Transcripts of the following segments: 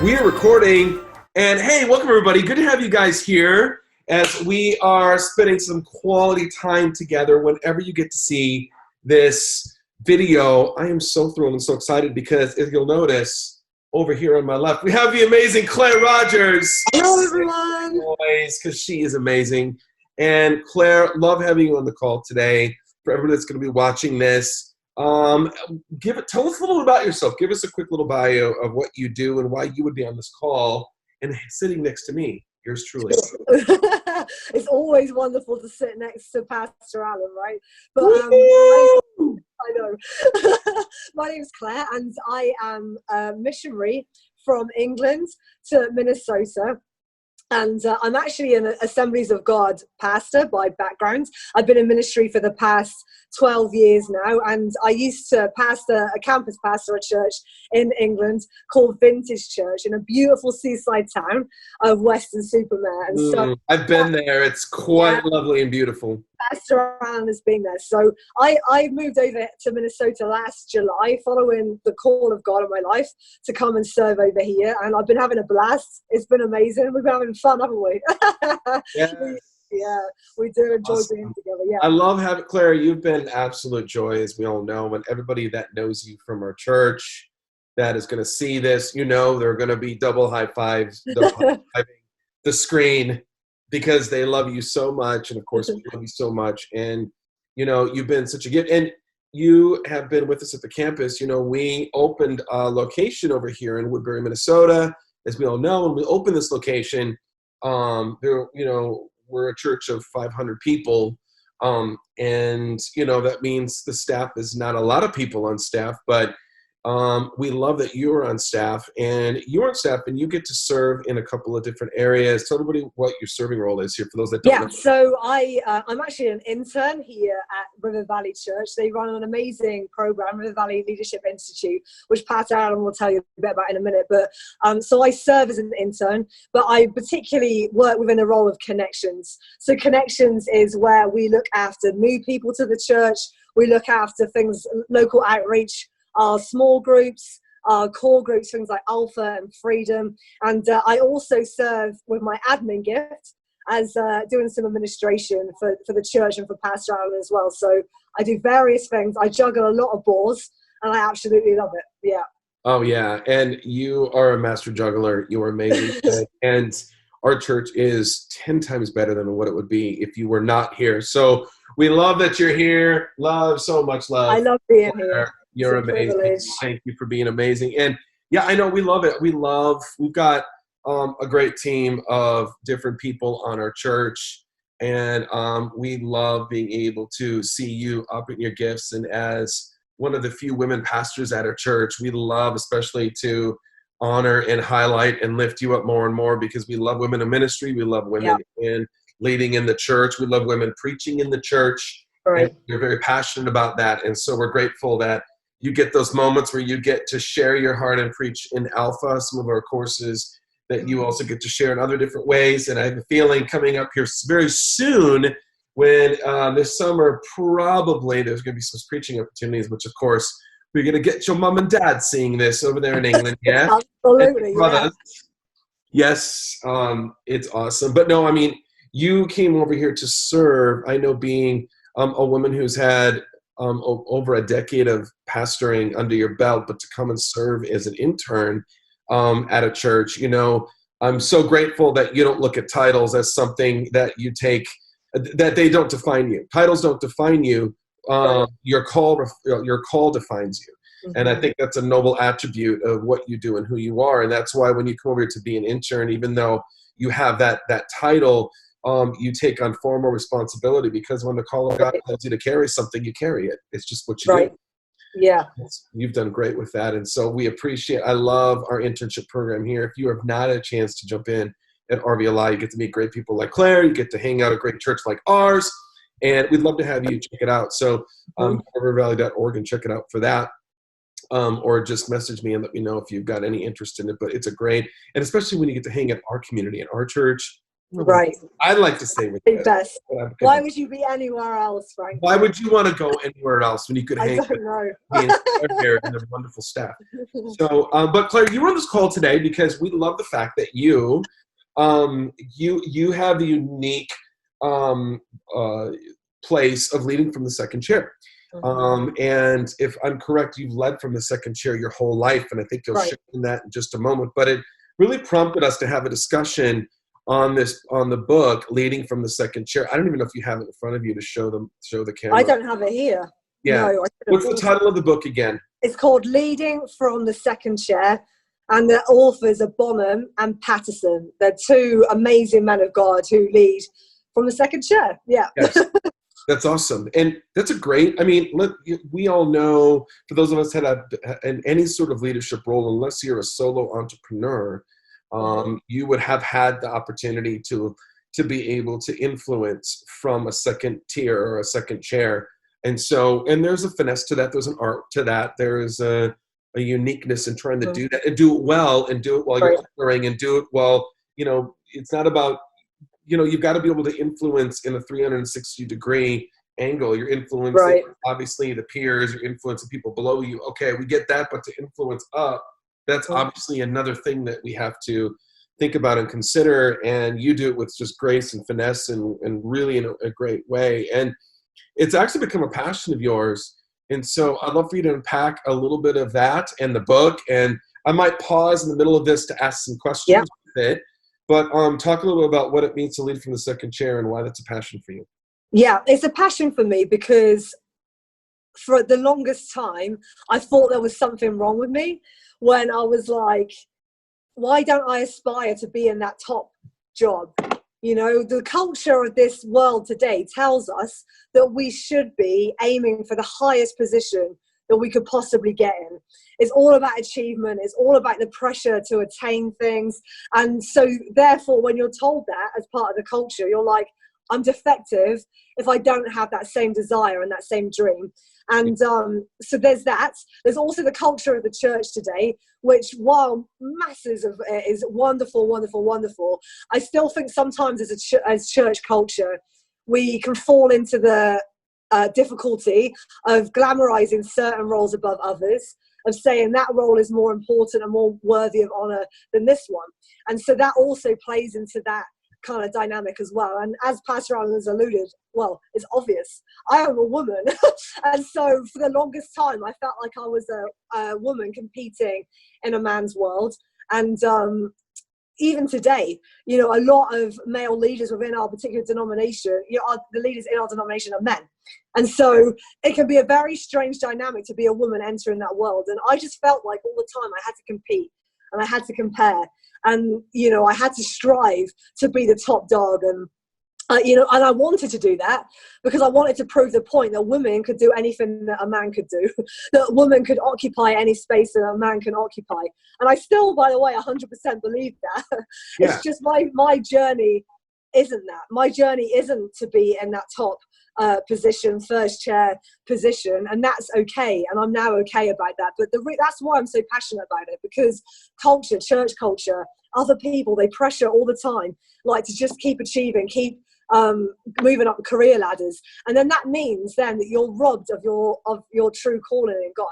We are recording, and hey, welcome everybody. Good to have you guys here as we are spending some quality time together. Whenever you get to see this video, I am so thrilled and so excited because if you'll notice over here on my left, we have the amazing Claire Rogers. Hello, everyone. Because she is amazing. And Claire, love having you on the call today. For everyone that's going to be watching this, tell us a little about yourself. Give us a quick little bio of what you do and why you would be on this call and sitting next to me. Yours truly. It's always wonderful to sit next to Pastor Alan, right? But I know. My name's Claire, and I am a missionary from England to Minnesota. And I'm actually an Assemblies of God pastor by background. I've been in ministry for the past 12 years now, and I used to pastor a campus pastor a church in England called Vintage Church in a beautiful seaside town of Weston-super-Mare. And so I've been there. It's quite lovely and beautiful. Pastor Alan has been there. So I moved over to Minnesota last July following the call of God in my life to come and serve over here. And I've been having a blast. It's been amazing. We've been having fun, haven't we? Yes. We do enjoy being together. Yeah. I love having Claire. You've been absolute joy, as we all know, and everybody that knows you from our church that is going to see this, they're going to be double high fives, high-fiving the screen because they love you so much, and of course we love you so much. And you've been such a gift, and you have been with us at the campus. We opened a location over here in Woodbury, Minnesota, as we all know, and we opened this location. We're a church of 500 people, and that means the staff is not a lot of people on staff, but we love that you're on staff, and you get to serve in a couple of different areas. Tell everybody what your serving role is here for those that don't know. So I'm actually an intern here at River Valley Church. They run an amazing program, River Valley Leadership Institute, which Pastor Alan will tell you a bit about in a minute. But so I serve as an intern, but I particularly work within the role of connections. So connections is where we look after new people to the church. We look after things, local outreach, our small groups, our core groups, things like Alpha and Freedom. And I also serve with my admin gift as doing some administration for the church and for Pastor Alan as well. So I do various things. I juggle a lot of balls, and I absolutely love it. Yeah. Oh, yeah. And you are a master juggler. You are amazing. And our church is 10 times better than what it would be if you were not here. So we love that you're here. So much love. I love being here. You're amazing. Privilege. Thank you for being amazing. And yeah, I know we love it. We've got a great team of different people on our church, and we love being able to see you up in your gifts. And as one of the few women pastors at our church, we love especially to honor and highlight and lift you up more and more because we love women in ministry. We love women in leading in the church. We love women preaching in the church. Right. And you're very passionate about that. And so we're grateful that you get those moments where you get to share your heart and preach in Alpha, some of our courses that you also get to share in other different ways. And I have a feeling coming up here very soon when this summer, probably there's going to be some preaching opportunities, which of course we're going to get your mom and dad seeing this over there in England. Yeah. Absolutely. Yeah. Yes. It's awesome. But no, I mean, you came over here to serve. I know being a woman who's had over a decade of pastoring under your belt, but to come and serve as an intern at a church, I'm so grateful that you don't look at titles as something that you take, that they don't define you. Titles don't define you. Your call defines you. Mm-hmm. And I think that's a noble attribute of what you do and who you are. And that's why when you come over here to be an intern, even though you have that title, you take on far more responsibility because when the call of God tells you to carry something, you carry it. It's just what you do. Yeah. You've done great with that. And so I love our internship program here. If you have not had a chance to jump in at RVLI, you get to meet great people like Claire. You get to hang out at a great church like ours. And we'd love to have you check it out. So rivervalley.org and check it out for that. Or just message me and let me know if you've got any interest in it. But it's a great, and especially when you get to hang at our community, at our church, Right. I'd like to stay with The you. best. Why would you be anywhere else, Frank? Why would you want to go anywhere else when you could I hang don't with know. me and Claire here and their wonderful staff? So, but Claire, you were on this call today because we love the fact that you have the unique place of leading from the second chair. And if I'm correct, you've led from the second chair your whole life, and I think you'll share in that in just a moment. But it really prompted us to have a discussion on the book, Leading from the Second Chair. I don't even know if you have it in front of you to show the camera. I don't have it here. Yeah. No, what's the title of the book again? It's called Leading from the Second Chair, and the authors are Bonham and Patterson. They're two amazing men of God who lead from the second chair. Yeah. Yes. That's awesome. And that's a great, I mean, we all know, for those of us that have in any sort of leadership role, unless you're a solo entrepreneur, you would have had the opportunity to be able to influence from a second tier or a second chair. And so, and there's a finesse to that. There's an art to that. There is a uniqueness in trying to do that and do it well and do it while you're honoring and do it while, it's not about, you've got to be able to influence in a 360-degree angle. You're influencing, obviously, the peers, you're influencing people below you. Okay, we get that, but to influence up, that's obviously another thing that we have to think about and consider. And you do it with just grace and finesse and really in a great way. And it's actually become a passion of yours. And so I'd love for you to unpack a little bit of that and the book. And I might pause in the middle of this to ask some questions with it. But talk a little bit about what it means to lead from the second chair and why that's a passion for you. Yeah, it's a passion for me because for the longest time, I thought there was something wrong with me when I was like, why don't I aspire to be in that top job? The culture of this world today tells us that we should be aiming for the highest position that we could possibly get in. It's all about achievement. It's all about the pressure to attain things. And so therefore, when you're told that as part of the culture, you're like, I'm defective if I don't have that same desire and that same dream. And so there's that. There's also the culture of the church today, which while masses of it is wonderful, wonderful, wonderful, I still think sometimes as church culture, we can fall into the difficulty of glamorizing certain roles above others, of saying that role is more important and more worthy of honor than this one. And so that also plays into that kind of dynamic as well. And as Pastor Alan has alluded, well, it's obvious, I am a woman. And so for the longest time, I felt like I was a woman competing in a man's world. And even today, a lot of male leaders within our particular denomination, the leaders in our denomination are men. And so it can be a very strange dynamic to be a woman entering that world. And I just felt like all the time I had to compete and I had to compare. And, I had to strive to be the top dog. And, and I wanted to do that because I wanted to prove the point that women could do anything that a man could do, that a woman could occupy any space that a man can occupy. And I still, by the way, 100% believe that. Yeah. It's just my journey isn't that. My journey isn't to be in that top position, first chair position, and that's okay. And I'm now okay about that. But that's why I'm so passionate about it, because culture, church culture, other people, they pressure all the time, like to just keep achieving, keep moving up career ladders. And then that means then that you're robbed of your true calling in God.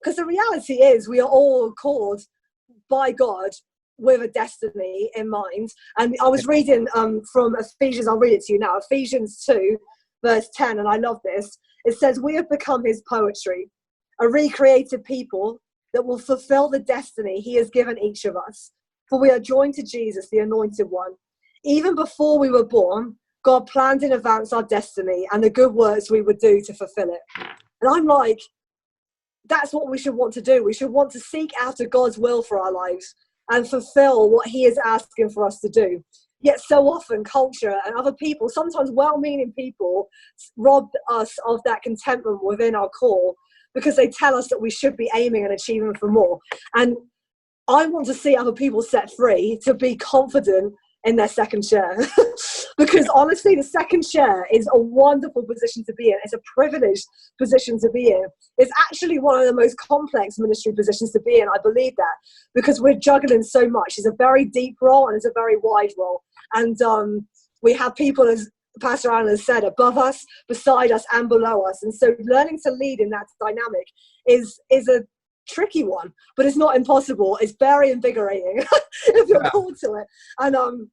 Because the reality is we are all called by God with a destiny in mind. And I was reading from Ephesians, I'll read it to you now, Ephesians 2, verse 10, and I love this. It says, we have become his poetry, a recreated people that will fulfill the destiny he has given each of us. For we are joined to Jesus, the anointed one. Even before we were born, God planned in advance our destiny and the good works we would do to fulfill it. And I'm like, that's what we should want to do. We should want to seek after God's will for our lives and fulfill what he is asking for us to do. Yet so often culture and other people, sometimes well-meaning people, rob us of that contentment within our call because they tell us that we should be aiming and achieving for more. And I want to see other people set free to be confident in their second chair. Because honestly, the second chair is a wonderful position to be in. It's a privileged position to be in. It's actually one of the most complex ministry positions to be in. I believe that, because we're juggling so much. It's a very deep role and it's a very wide role. And we have people, as Pastor Alan has said, above us, beside us, and below us. And so learning to lead in that dynamic is a tricky one, but it's not impossible. It's very invigorating if you're called to it. And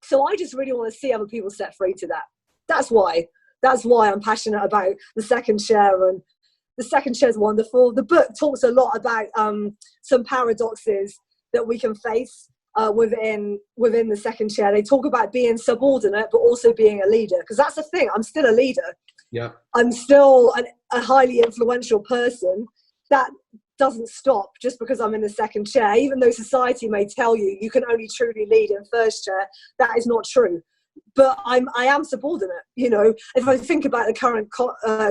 so I just really want to see other people set free to that. That's why I'm passionate about the second chair, and the second chair is wonderful. The book talks a lot about some paradoxes that we can face within the second chair. They talk about being subordinate, but also being a leader, because that's the thing. I'm still a leader. Yeah. I'm still a highly influential person. That doesn't stop just because I'm in the second chair. Even though society may tell you you can only truly lead in first chair, that is not true. But I am subordinate. You know, if I think about the current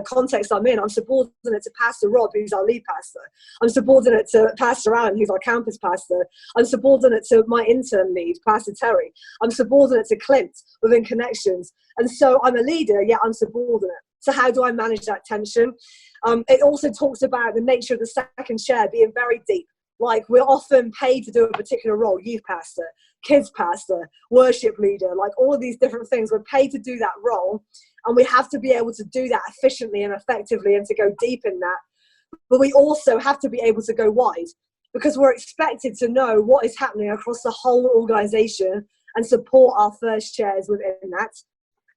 context I'm in, I'm subordinate to Pastor Rob, who's our lead pastor. I'm subordinate to Pastor Alan, who's our campus pastor. I'm subordinate to my intern lead, Pastor Terry. I'm subordinate to Clint within Connections. And so I'm a leader, yet I'm subordinate. So how do I manage that tension? It also talks about the nature of the second chair being very deep. Like, we're often paid to do a particular role: youth pastor, kids pastor, worship leader, like all of these different things. We're paid to do that role, and we have to be able to do that efficiently and effectively and to go deep in that. But we also have to be able to go wide, because we're expected to know what is happening across the whole organization and support our first chairs within that.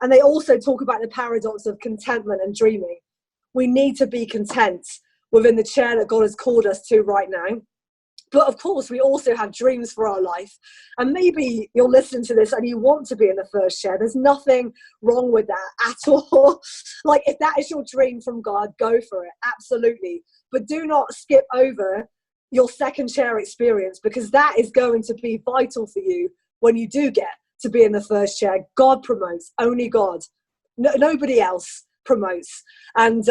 And they also talk about the paradox of contentment and dreaming. We need to be content within the chair that God has called us to right now. But of course, we also have dreams for our life. And maybe you're listening to this and you want to be in the first chair. There's nothing wrong with that at all. Like, if that is your dream from God, go for it. Absolutely. But do not skip over your second chair experience, because that is going to be vital for you when you do get to be in the first chair. God promotes, only God. Nobody else promotes. And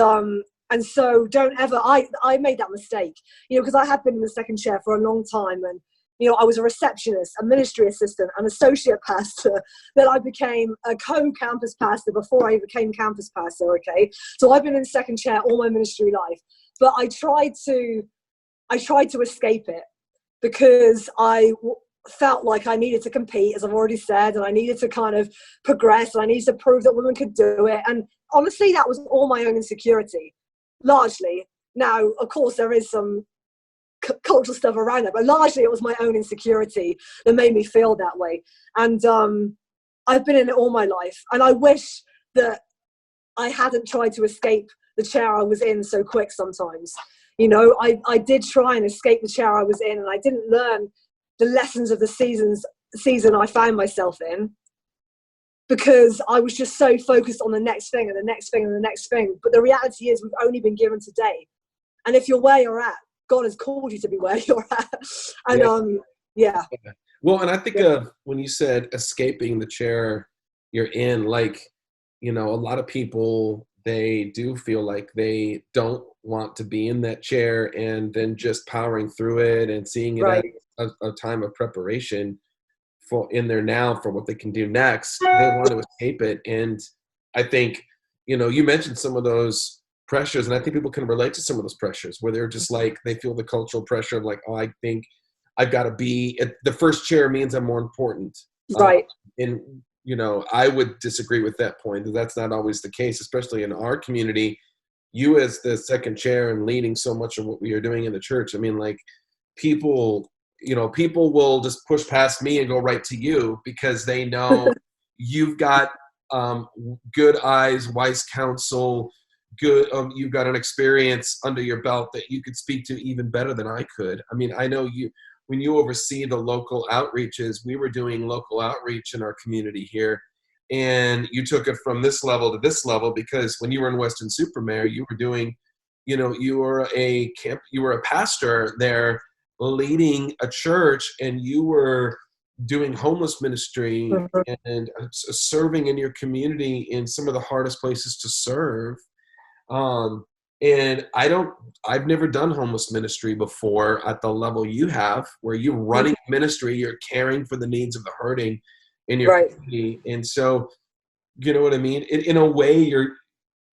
so don't ever, I made that mistake, because I had been in the second chair for a long time, and I was a receptionist, a ministry assistant, an associate pastor. Then I became a co-campus pastor before I became campus pastor. Okay, so I've been in second chair all my ministry life, but I tried to escape it, because I felt like I needed to compete, as I've already said, and I needed to kind of progress, and I needed to prove that women could do it. And honestly, that was all my own insecurity, largely. Now, of course, there is some cultural stuff around that, but largely it was my own insecurity that made me feel that way. And I've been in it all my life, and I wish that I hadn't tried to escape the chair I was in so quick sometimes. I did try and escape the chair I was in, and I didn't learn the lessons of the season I found myself in, because I was just so focused on the next thing and the next thing and the next thing. But the reality is, we've only been given today. And if you're where you're at, God has called you to be where you're at. And yeah. Well, and I think of when you said escaping the chair you're in, like, a lot of people, they do feel like they don't want to be in that chair, and then just powering through it and seeing it Right. as a time of preparation for in there now for what they can do next. They want to escape it. And I think, you mentioned some of those pressures, and I think people can relate to some of those pressures where they're just like, they feel the cultural pressure of like, oh, I think I've got to be at the first chair means I'm more important. Right. And, I would disagree with that point. That's not always the case, especially in our community. You as the second chair and leading so much of what we are doing in the church. I mean, like, people will just push past me and go right to you, because they know you've got good eyes, wise counsel, you've got an experience under your belt that you could speak to even better than I could. I mean, I know when you oversee the local outreaches, we were doing local outreach in our community here, and you took it from this level to this level, because when you were in Weston Supermare, you were doing, you were a pastor there, leading a church, and you were doing homeless ministry and serving in your community in some of the hardest places to serve. And I've never done homeless ministry before at the level you have, where you're running ministry, you're caring for the needs of the hurting. in your community. And so, you know what I mean? In a way,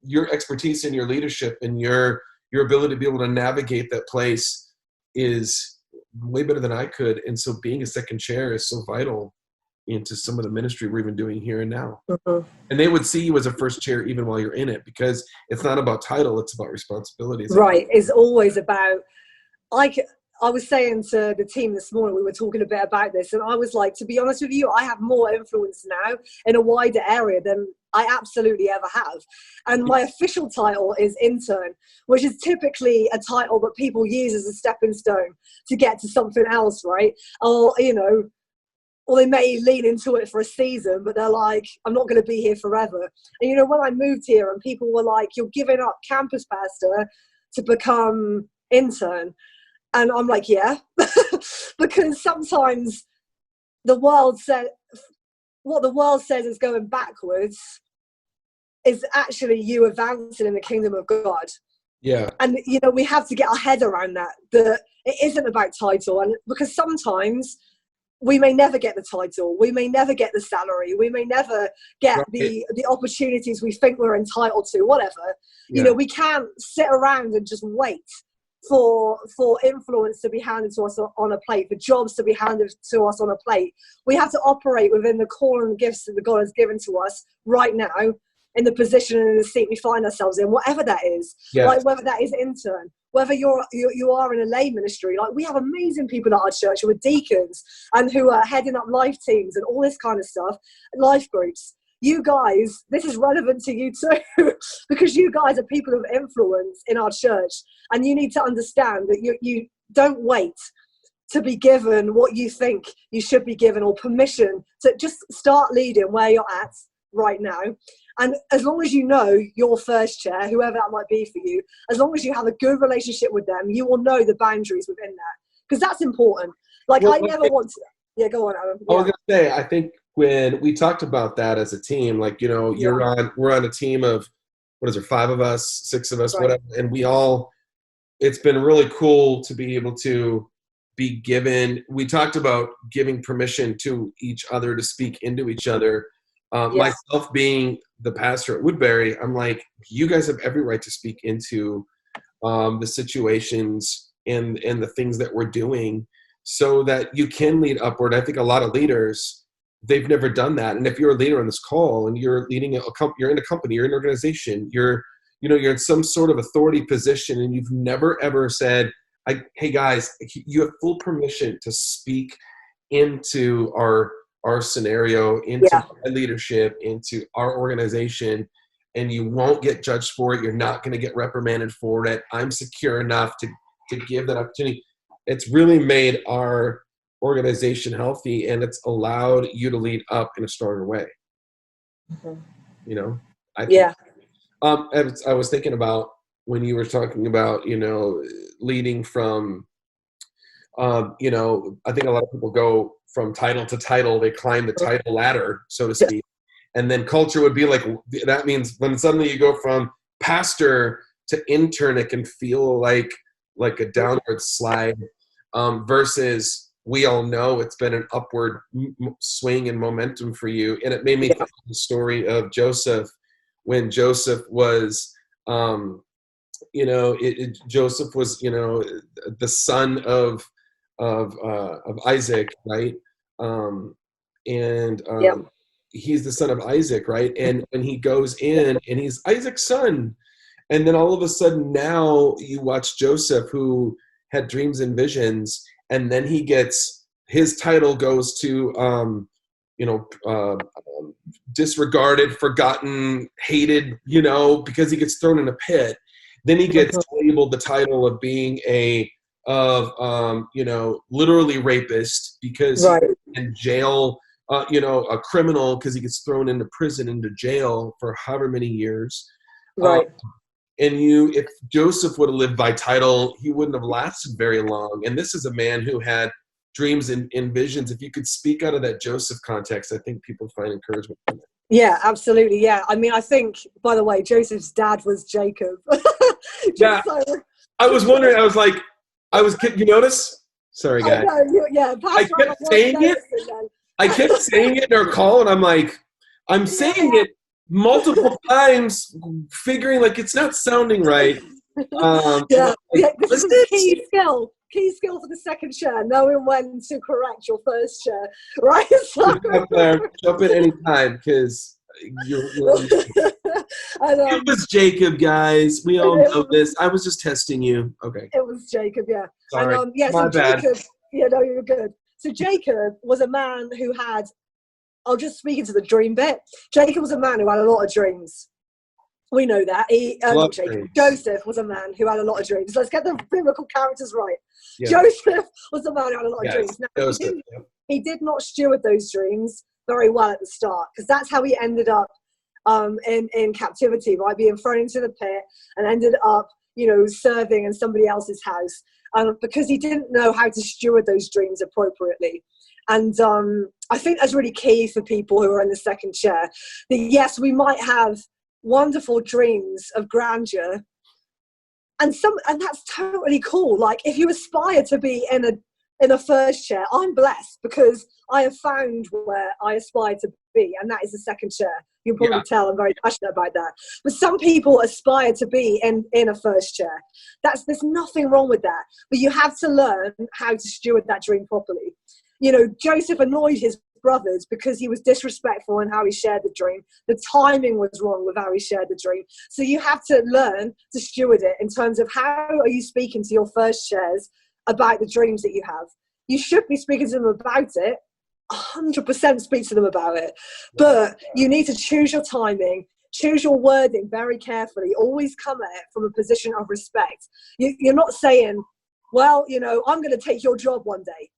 your expertise and your leadership and your ability to be able to navigate that place is way better than I could. And so being a second chair is so vital into some of the ministry we're even doing here and now. And they would see you as a first chair even while you're in it, because it's not about title, it's about responsibilities. Right. It's always about, I was saying to the team this morning, we were talking a bit about this, and I was like, to be honest with you, I have more influence now in a wider area than I absolutely ever have. And my official title is intern, which is typically a title that people use as a stepping stone to get to something else, right? Or, you know, or they may lean into it for a season, but they're like, I'm not going to be here forever. And, you know, when I moved here and people were like, you're giving up campus pastor to become intern. And I'm like, yeah, because sometimes what the world says is going backwards is actually you advancing in the kingdom of God. Yeah. And, you know, we have to get our head around that it isn't about title. And because sometimes we may never get the title, we may never get the salary, we may never get the opportunities we think we're entitled to, whatever. You know, we can't sit around and just wait for influence to be handed to us on a plate, for jobs to be handed to us on a plate. We have to operate within the call and gifts that God has given to us right now, in the position and in the seat we find ourselves in, whatever that is. Like whether that is intern, whether you are in a lay ministry. Like, we have amazing people at our church who are deacons and who are heading up life teams and all this kind of stuff, life groups. You guys, this is relevant to you too, because you guys are people of influence in our church, and you need to understand that you don't wait to be given what you think you should be given, or permission to just start leading where you're at right now. And as long as you know your first chair, whoever that might be for you, as long as you have a good relationship with them, you will know the boundaries within that, because that's important. Like, I never want to. Yeah, go on, Alan. I was gonna say, I think when we talked about that as a team, like, you know, we're on a team of, what is there, 5 of us, 6 of us, whatever, and it's been really cool to be able to be given. We talked about giving permission to each other to speak into each other. Myself being the pastor at Woodbury, I'm like, you guys have every right to speak into the situations and the things that we're doing, so that you can lead upward. I think a lot of leaders, they've never done that. And if you're a leader on this call and you're leading you're in a company, you're in an organization, you're in some sort of authority position, and you've never ever said, hey guys, you have full permission to speak into our scenario, into our leadership, into our organization, and you won't get judged for it. You're not going to get reprimanded for it. I'm secure enough to give that opportunity. It's really made our organization healthy, and it's allowed you to lead up in a stronger way. You know, I was thinking about when you were talking about, you know, leading from, you know, I think a lot of people go from title to title. They climb the title ladder, so to speak. And then culture would be like, that means when suddenly you go from pastor to intern, it can feel like a downward slide, versus we all know it's been an upward swing and momentum for you. And it made me think of the story of Joseph, when Joseph was, you know, Joseph was, you know, the son of Isaac, right? He's the son of Isaac, right? And when he goes in and he's Isaac's son, and then all of a sudden now you watch Joseph, who had dreams and visions, and then he gets, his title goes to, you know, disregarded, forgotten, hated, you know, because he gets thrown in a pit. Then he gets labeled the title of being you know, literally rapist, because he's in jail, you know, a criminal, because he gets thrown into prison, into jail for however many years. And if Joseph would have lived by title, he wouldn't have lasted very long. And this is a man who had dreams and visions. If you could speak out of that Joseph context, I think people find encouragement from it. Yeah, absolutely. Yeah. I mean, I think, by the way, Joseph's dad was Jacob. I was wondering, you notice? Sorry, guys. I know, I kept saying it. I kept saying it in our call, and I'm like, I'm saying it multiple times, figuring like it's not sounding right. Yeah, Like, this is a key skill. Key skill for the second share, knowing when to correct your first share, right? So, jump in any time because you're and, it was Jacob, guys. We all know this. I was just testing you. Okay. It was Jacob, yeah. Sorry. And My bad. Jacob, yeah, no, you were good. So Jacob was a man who had, I'll just speak into the dream bit. Jacob was a man who had a lot of dreams. We know that. Joseph was a man who had a lot of dreams. Let's get the biblical characters right. Yeah. Joseph was a man who had a lot of dreams. Now, he did not steward those dreams very well at the start, because that's how he ended up in captivity, right? Being thrown into the pit and ended up, serving in somebody else's house, because he didn't know how to steward those dreams appropriately. And I think that's really key for people who are in the second chair. That yes, we might have wonderful dreams of grandeur, and that's totally cool. Like, if you aspire to be in a first chair, I'm blessed because I have found where I aspire to be, and that is the second chair. You'll probably tell I'm very passionate about that. But some people aspire to be in a first chair. There's nothing wrong with that, but you have to learn how to steward that dream properly. Joseph annoyed his brothers because he was disrespectful in how he shared the dream. The timing was wrong with how he shared the dream. So you have to learn to steward it in terms of how are you speaking to your first shares about the dreams that you have. You should be speaking to them about it, 100% speak to them about it. But you need to choose your timing, choose your wording very carefully, always come at it from a position of respect. You're not saying, well, I'm going to take your job one day.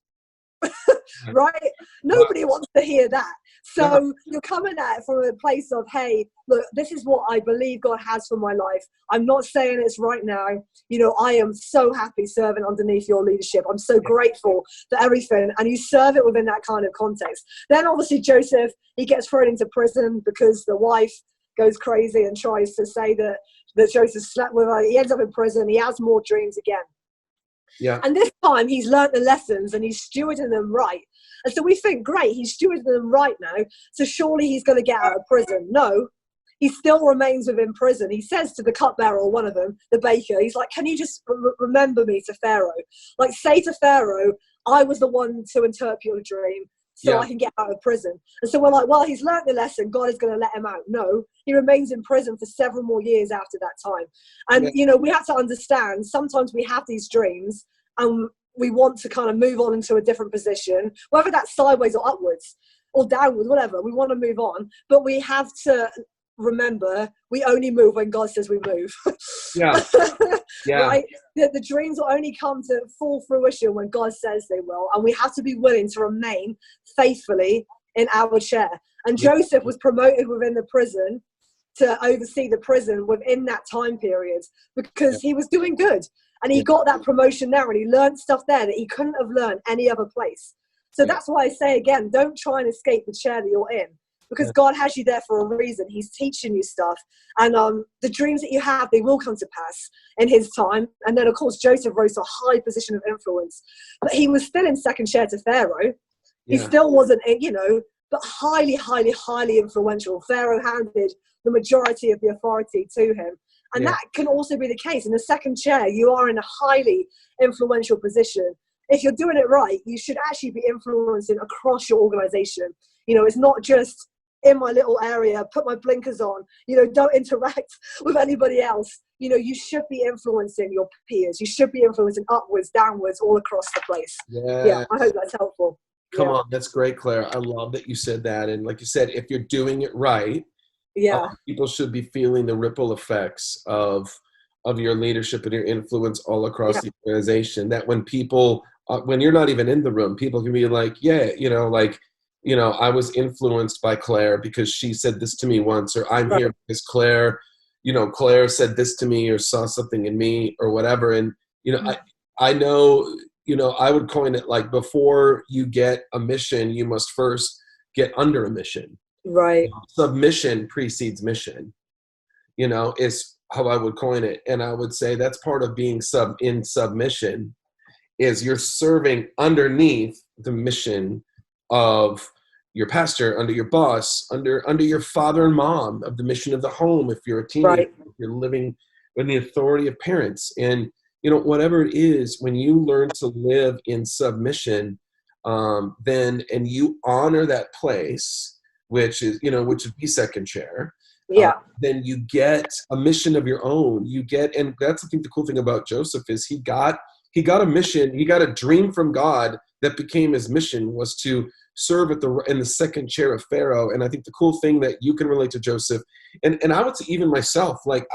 Right? Nobody wants to hear that. So you're coming at it from a place of, hey, look, this is what I believe God has for my life. I'm not saying it's right now. I am so happy serving underneath your leadership. I'm so grateful for everything. And you serve it within that kind of context. Then obviously Joseph, he gets thrown into prison because the wife goes crazy and tries to say that Joseph slept with her. He ends up in prison. He has more dreams again. Yeah. And this time he's learnt the lessons and he's stewarding them right. And so we think, great, he's stewarding them right now, so surely he's going to get out of prison. No, he still remains within prison. He says to the cupbearer, or one of them, the baker, he's like, can you just remember me to Pharaoh? Like, say to Pharaoh, I was the one to interpret your dream so I can get out of prison. And so we're like, well, he's learnt the lesson. God is going to let him out. No, he remains in prison for several more years after that time. And, we have to understand, sometimes we have these dreams and we want to kind of move on into a different position, whether that's sideways or upwards or downwards, whatever. We want to move on, but we have to remember we only move when God says we move. Right? The dreams will only come to full fruition when God says they will, and we have to be willing to remain faithfully in our chair. And Joseph was promoted within the prison to oversee the prison within that time period because he was doing good. And he got that promotion there, and he learned stuff there that he couldn't have learned any other place. So that's why I say again, don't try and escape the chair that you're in, because God has you there for a reason. He's teaching you stuff. And the dreams that you have, they will come to pass in his time. And then, of course, Joseph rose to a high position of influence. But he was still in second chair to Pharaoh. He still wasn't, but highly, highly, highly influential. Pharaoh handed the majority of the authority to him. And that can also be the case. In the second chair, you are in a highly influential position. If you're doing it right, you should actually be influencing across your organization. It's not just in my little area, put my blinkers on, don't interact with anybody else. You should be influencing your peers. You should be influencing upwards, downwards, all across the place. Yeah, I hope that's helpful. Come on, that's great, Claire. I love that you said that. And like you said, if you're doing it right, people should be feeling the ripple effects of your leadership and your influence all across the organization. That when people, when you're not even in the room, people can be like, I was influenced by Claire because she said this to me once, or I'm here because Claire said this to me or saw something in me or whatever. And, I know, I would coin it like, before you get a mission, you must first get under a mission. Right. Submission precedes mission, is how I would coin it. And I would say that's part of being in submission, is you're serving underneath the mission of your pastor, under your boss, under your father and mom, of the mission of the home, if you're a teenager, Right. if you're living in the authority of parents. And, whatever it is, when you learn to live in submission, then, and you honor that place, which would be second chair, Yeah. then you get a mission of your own. And that's, I think, the cool thing about Joseph is he got a mission, he got a dream from God that became his mission, was to serve in the second chair of Pharaoh. And I think the cool thing that you can relate to Joseph, and I would say even myself, like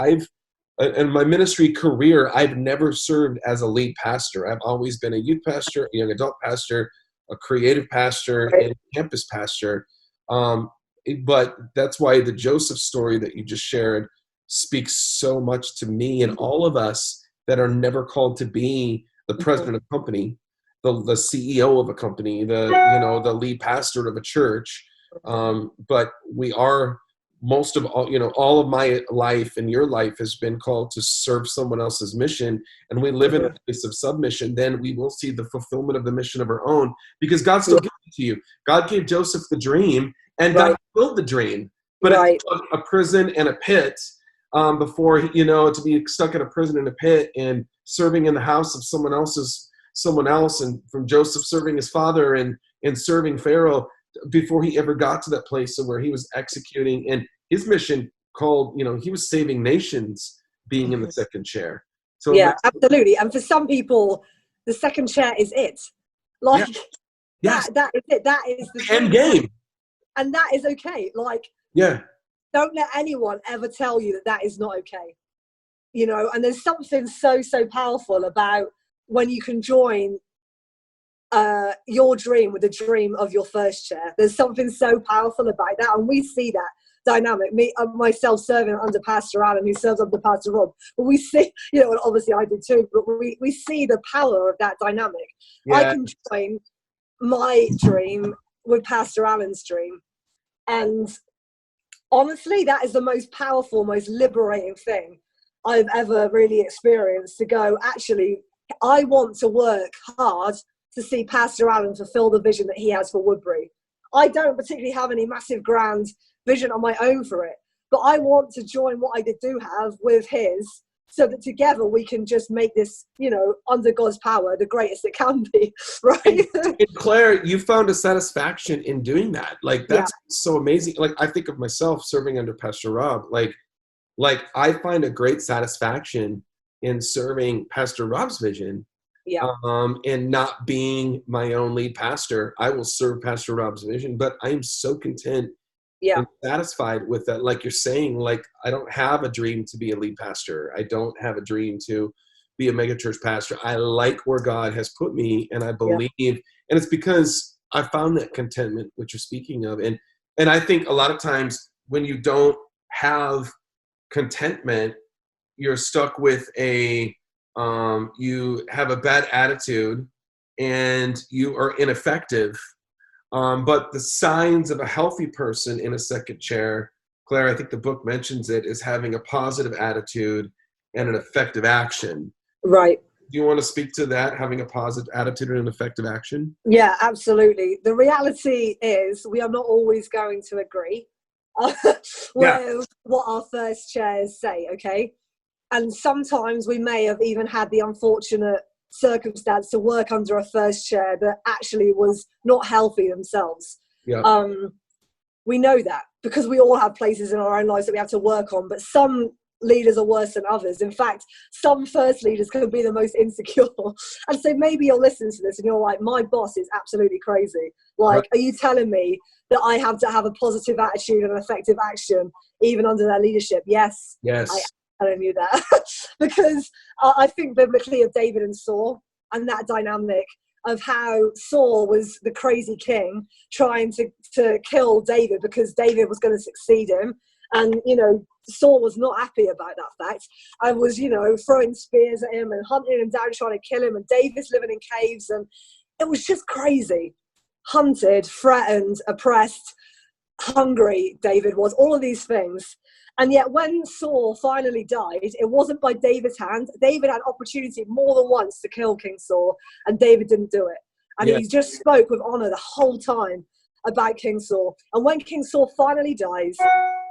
in my ministry career, I've never served as a lead pastor. I've always been a youth pastor, a young adult pastor, a creative pastor, Right. and a campus pastor. But that's why the Joseph story that you just shared speaks so much to me and all of us that are never called to be the president of a company, the CEO of a company, the lead pastor of a church. But we are, most of all of my life and your life has been called to serve someone else's mission, and we live in a place of submission. Then we will see the fulfillment of the mission of our own, because God still gives it to you. God gave Joseph the dream, and God fulfilled the dream, but it took a prison and a pit before to be stuck in a prison and a pit and serving in the house of someone else, and from Joseph serving his father and serving Pharaoh, before he ever got to that place of where he was executing and his mission called, he was saving nations, being in the second chair. So yeah, absolutely. And for some people, the second chair is it. Like that is it. That is the end game. And that is okay. Like, don't let anyone ever tell you that is not okay. And there's something so powerful about when you can join your dream with the dream of your first chair. There's something so powerful about that, and we see that dynamic. Myself serving under Pastor Alan, who serves under Pastor Rob, but we see, and obviously I did too, but we see the power of that dynamic. I can join my dream with Pastor Alan's dream, and honestly, that is the most powerful, most liberating thing I've ever really experienced, to go, actually, I want to work hard to see Pastor Alan fulfill the vision that he has for Woodbury. I don't particularly have any massive grand vision on my own for it, but I want to join what I do have with his, so that together we can just make this, under God's power, the greatest it can be, right? And Claire, you found a satisfaction in doing that. Like, that's so amazing. Like, I think of myself serving under Pastor Rob, like I find a great satisfaction in serving Pastor Rob's vision. And not being my own lead pastor. I will serve Pastor Rob's vision, but I am so content and satisfied with that. Like you're saying, like, I don't have a dream to be a lead pastor. I don't have a dream to be a megachurch pastor. I like where God has put me, and I believe, and it's because I found that contentment, which you're speaking of. And I think a lot of times when you don't have contentment, you're stuck with you have a bad attitude and you are ineffective. But the signs of a healthy person in a second chair, Claire, I think the book mentions it, is having a positive attitude and an effective action. Right. Do you want to speak to that, having a positive attitude and an effective action? Yeah, absolutely. The reality is we are not always going to agree with what our first chairs say, okay? And sometimes we may have even had the unfortunate circumstance to work under a first chair that actually was not healthy themselves. We know that because we all have places in our own lives that we have to work on, but some leaders are worse than others. In fact, some first leaders can be the most insecure. And so maybe you'll listen to this and you're like, my boss is absolutely crazy. Like, are you telling me that I have to have a positive attitude and effective action even under their leadership? Yes. I knew that because I think biblically of David and Saul, and that dynamic of how Saul was the crazy king trying to kill David because David was going to succeed him. And, Saul was not happy about that fact. I was, throwing spears at him and hunting him down, trying to kill him. And David's living in caves. And it was just crazy. Hunted, threatened, oppressed, hungry, David was, all of these things. And yet when Saul finally died, it wasn't by David's hand. David had opportunity more than once to kill King Saul, and David didn't do it. And he just spoke with honor the whole time. about King Saul. And when King Saul finally dies,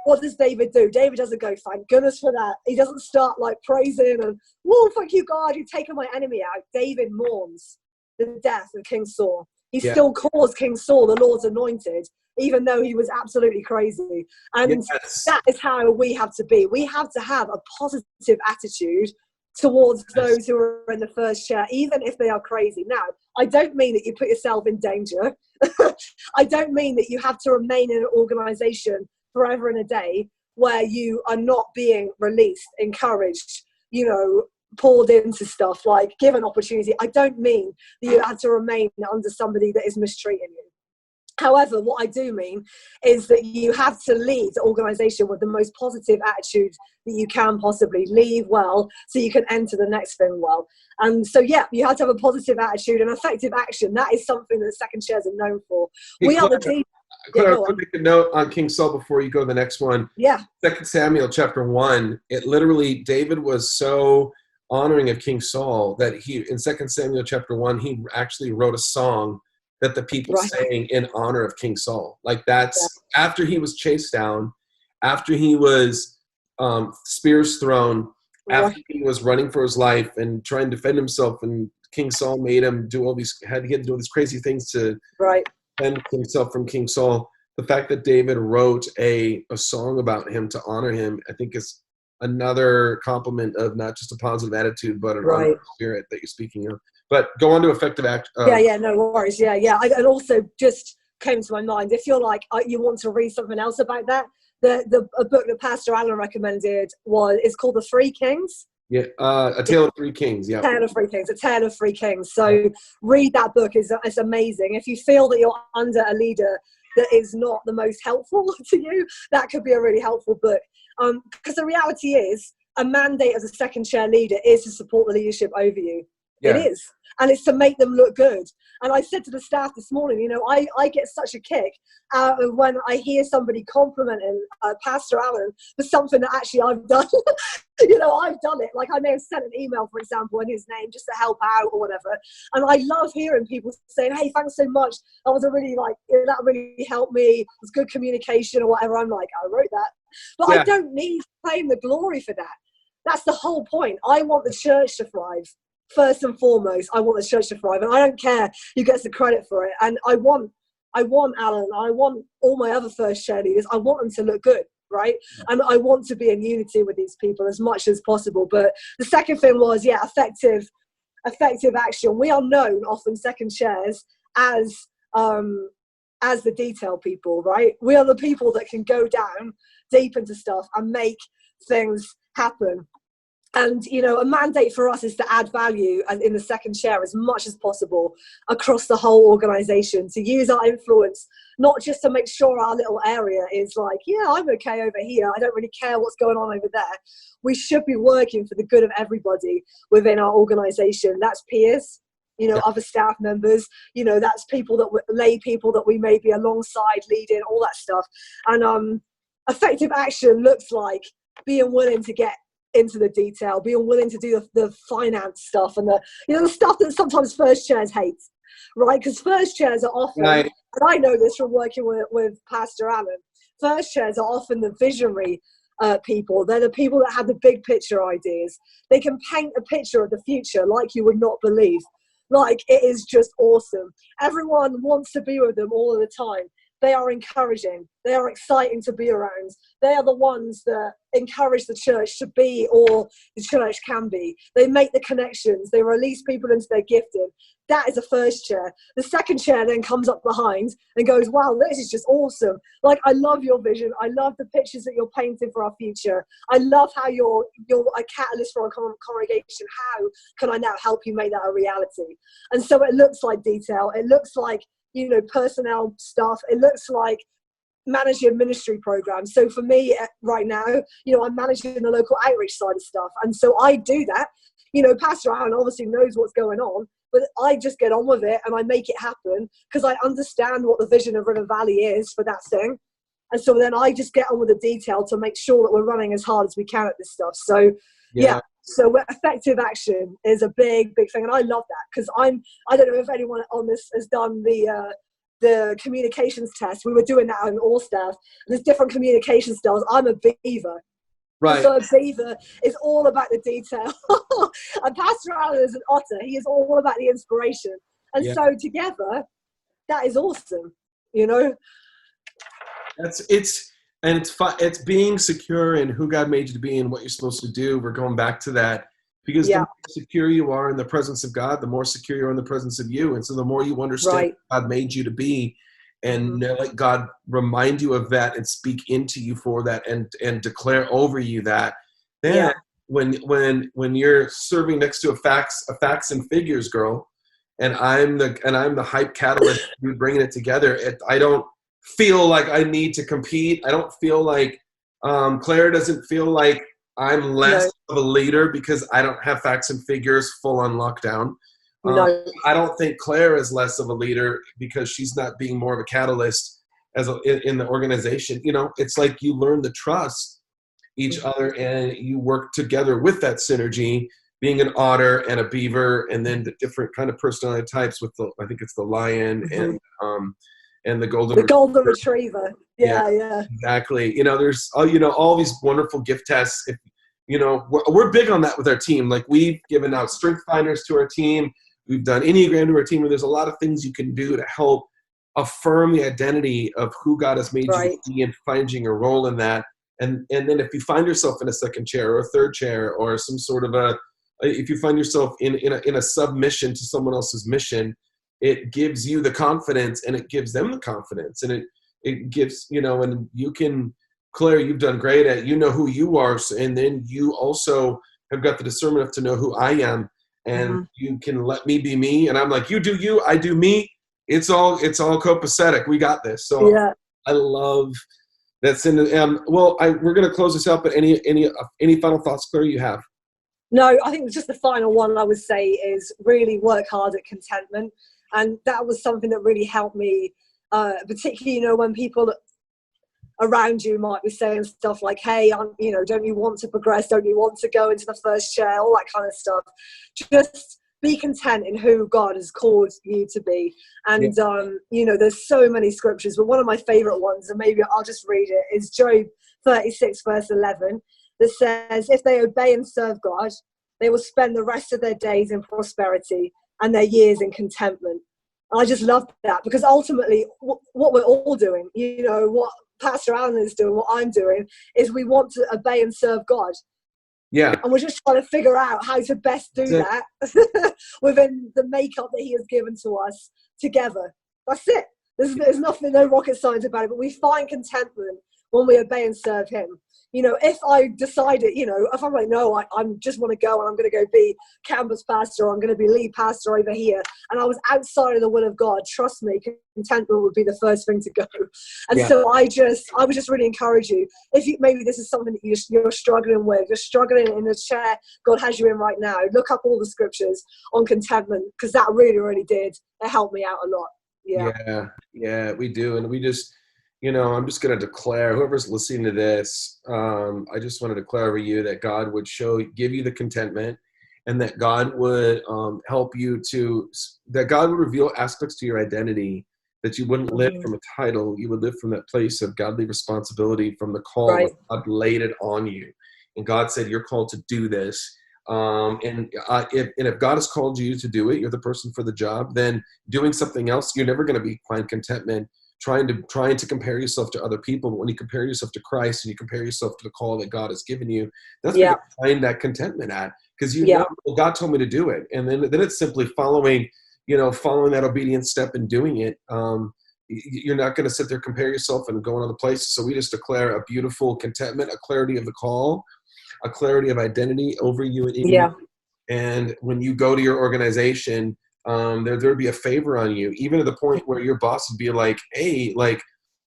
what does David do? David doesn't go, thank goodness for that. He doesn't start like praising and, whoa, thank you, God, you've taken my enemy out. David mourns the death of King Saul. He still calls King Saul the Lord's anointed, even though he was absolutely crazy. And that is how we have to be. We have to have a positive attitude towards those who are in the first chair, even if they are crazy. Now, I don't mean that you put yourself in danger. I don't mean that you have to remain in an organization forever and a day where you are not being released, encouraged, you know, poured into stuff, like given opportunity. I don't mean that you have to remain under somebody that is mistreating you. However, what I do mean is that you have to leave the organization with the most positive attitude that you can possibly. Leave well so you can enter the next thing well. And so, yeah, you have to have a positive attitude and effective action. That is something that second chairs are known for. Hey, we Claire, are the team. Claire, I'll make a note on King Saul before you go to the next one. Yeah. 2 Samuel chapter 1, it literally, David was so honoring of King Saul that he, in 2 Samuel chapter 1, he actually wrote a song that the people sang in honor of King Saul. Like that's after he was chased down, after he was spears thrown, after he was running for his life and trying to defend himself, and King Saul made him do all these, had to do all these crazy things to defend himself from King Saul. The fact that David wrote a song about him to honor him, I think is another compliment of not just a positive attitude, but an honorable spirit that you're speaking of. But go on to effective act. No worries. And also just came to my mind, if you're like, you want to read something else about that, a book that Pastor Alan recommended is called The Three Kings. Yeah, A Tale of Three Kings. Yeah, A Tale of Three Kings. So read that book. It's amazing. If you feel that you're under a leader that is not the most helpful to you, that could be a really helpful book. Because the reality is, a mandate as a second chair leader is to support the leadership over you. It is. And it's to make them look good. And I said to the staff this morning, you know, I get such a kick out of when I hear somebody complimenting Pastor Alan for something that actually I've done. You know, I've done it. Like I may have sent an email, for example, in his name just to help out or whatever. And I love hearing people saying, hey, thanks so much. That was that really helped me. It was good communication or whatever. I'm like, I wrote that. But I don't need to claim the glory for that. That's the whole point. I want the church to thrive. First and foremost, I want the church to thrive, and I don't care who gets the credit for it. And I want Alan, I want all my other first chair leaders, I want them to look good, right? And I want to be in unity with these people as much as possible. But the second thing was, effective action. We are known often, second chairs, as the detail people, right? We are the people that can go down deep into stuff and make things happen. And, you know, a mandate for us is to add value and in the second chair as much as possible across the whole organization, to use our influence, not just to make sure our little area is like, yeah, I'm okay over here. I don't really care what's going on over there. We should be working for the good of everybody within our organization. That's peers, you know, other staff members, you know, that's people lay people that we may be alongside leading, all that stuff. And effective action looks like being willing to get into the detail, being willing to do the finance stuff and the stuff that sometimes first chairs hate, right? Because first chairs are often, and I know this from working with Pastor Alan, first chairs are often the visionary people. They're the people that have the big picture ideas. They can paint a picture of the future like you would not believe. Like, it is just awesome. Everyone wants to be with them all of the time. They are encouraging. They are exciting to be around. They are the ones that encourage the church to be all the church can be. They make the connections. They release people into their gifting. That is a first chair. The second chair then comes up behind and goes, wow, this is just awesome. Like, I love your vision. I love the pictures that you're painting for our future. I love how you're a catalyst for our congregation. How can I now help you make that a reality? And so it looks like detail. It looks like, you know, personnel stuff. It looks like managing ministry programs. So for me right now, you know, I'm managing the local outreach side of stuff. And so I do that. You know, Pastor Alan obviously knows what's going on, but I just get on with it and I make it happen because I understand what the vision of River Valley is for that thing. And so then I just get on with the detail to make sure that we're running as hard as we can at this stuff. So so effective action is a big thing. And I love that because I don't know if anyone on this has done the the communications test. We were doing that on all staff. There's different communication styles. I'm a beaver. Right. So a beaver is all about the detail. And Pastor Alan is an otter. He is all about the inspiration. And so together, that is awesome, you know? It's being secure in who God made you to be and what you're supposed to do. We're going back to that because the more secure you are in the presence of God, the more secure you are in the presence of you. And so the more you understand God made you to be, and let God remind you of that and speak into you for that and declare over you that, then when you're serving next to a facts and figures girl, and I'm the hype catalyst, you bringing it together. I don't feel like I need to compete. I don't feel like Claire doesn't feel like I'm less of a leader because I don't have facts and figures full on lockdown. I don't think Claire is less of a leader because she's not being more of a catalyst in the organization. You know, it's like you learn to trust each other and you work together with that synergy, being an otter and a beaver, and then the different kind of personality types with I think it's the lion and the golden retriever. Yeah. Exactly. You know, there's all these wonderful gift tests. If we're big on that with our team. Like, we've given out strength finders to our team. We've done Enneagram to our team, where there's a lot of things you can do to help affirm the identity of who God has made you to be and finding a role in that. And then if you find yourself in a second chair or a third chair or some sort of if you find yourself in a submission to someone else's mission, it gives you the confidence and it gives them the confidence. And it gives, and you can, Claire, you've done great at, who you are. And then you also have got the discernment to know who I am. And you can let me be me. And I'm like, you do you, I do me. It's all copacetic. We got this. So I love that's in the, we're going to close this up, but any final thoughts, Claire, you have? No, I think just the final one I would say is really work hard at contentment. And that was something that really helped me, particularly, when people around you might be saying stuff like, hey, don't you want to progress? Don't you want to go into the first chair? All that kind of stuff. Just be content in who God has called you to be. And, there's so many scriptures, but one of my favorite ones, and maybe I'll just read it, is Job 36, verse 11, that says, if they obey and serve God, they will spend the rest of their days in prosperity and their years in contentment. And I just love that, because ultimately what we're all doing, what Pastor Alan is doing, what I'm doing, is we want to obey and serve God. Yeah. And we're just trying to figure out how to best do that within the makeup that he has given to us together. That's it. There's nothing, no rocket science about it, but we find contentment when we obey and serve him. If I decided, if I'm like, no, I just want to go and I'm going to go be campus pastor, or I'm going to be lead pastor over here, and I was outside of the will of God, trust me, contentment would be the first thing to go. And so I would just really encourage you, maybe this is something that you're struggling with, you're struggling in the chair God has you in right now, look up all the scriptures on contentment, because that really, really did. It helped me out a lot. Yeah, we do. And we just, I'm just going to declare, whoever's listening to this, I just want to declare over you that God would give you the contentment, and that God would help you that God would reveal aspects to your identity that you wouldn't live from a title. You would live from that place of godly responsibility, from the call that God laid it on you. And God said, you're called to do this. If God has called you to do it, you're the person for the job, then doing something else, you're never going to find contentment trying to compare yourself to other people. But when you compare yourself to Christ and you compare yourself to the call that God has given you, that's where you find that contentment at, because God told me to do it. And then it's simply following that obedient step and doing it. You're not going to sit there, compare yourself and go in other places. So we just declare a beautiful contentment, a clarity of the call, a clarity of identity over you and in you. And when you go to your organization, there'd be a favor on you, even to the point where your boss would be like, hey,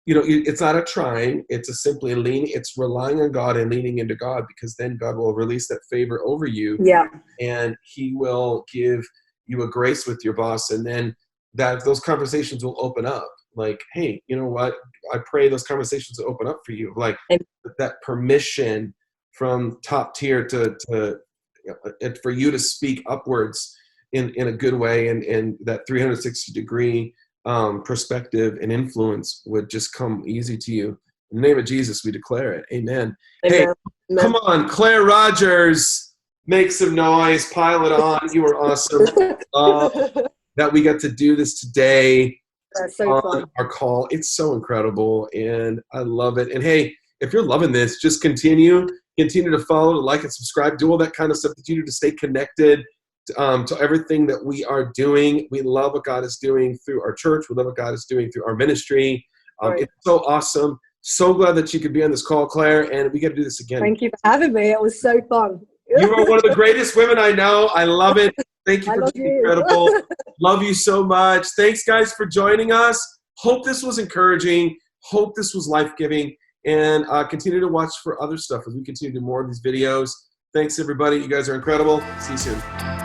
it's not a trying, it's simply it's relying on God and leaning into God, because then God will release that favor over you. And he will give you a grace with your boss. And then those conversations will open up. Like, hey, you know what? I pray those conversations will open up for you. Like that permission from top tier to for you to speak upwards in a good way, and that 360 degree perspective and influence would just come easy to you. In the name of Jesus, we declare it. Amen. Amen. Hey, Amen. come on, Claire Rogers, make some noise, pile it on. You were awesome. That we got to do this today. That's so on fun. our call. It's so incredible, and I love it. And hey, if you're loving this, just continue to follow, to like and subscribe, do all that kind of stuff that you do to stay connected to everything that we are doing. We love what God is doing through our church. We love what God is doing through our ministry. Right. It's so awesome. So glad that you could be on this call, Claire, and we got to do this again. Thank you for having me. It was so fun. You are one of the greatest women I know. I love it. Thank you for being incredible. Love you so much. Thanks, guys, for joining us. Hope this was encouraging. Hope this was life-giving. And continue to watch for other stuff as we continue to do more of these videos. Thanks, everybody. You guys are incredible. See you soon.